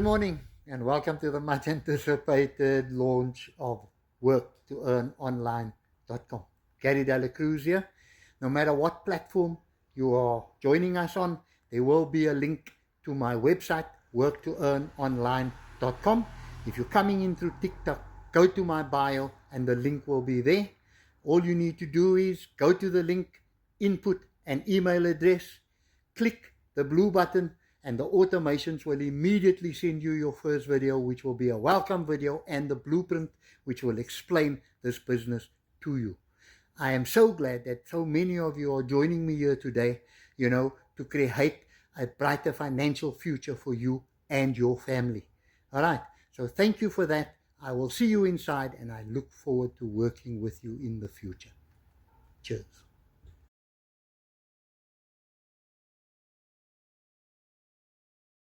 Good morning and welcome to the much anticipated launch of worktoearnonline.com. Gary Dela Cruz here. No matter what platform you are joining us on, there will be a link to my website, worktoearnonline.com. If you're coming in through TikTok, go to my bio and the link will be there. All you need to do is go to the link, input an email address, click the blue button, and the automations will immediately send you your first video, which will be a welcome video and the blueprint, which will explain this business to you. I am so glad that so many of you are joining me here today, to create a brighter financial future for you and your family. All right. So thank you for that. I will see you inside and I look forward to working with you in the future. Cheers.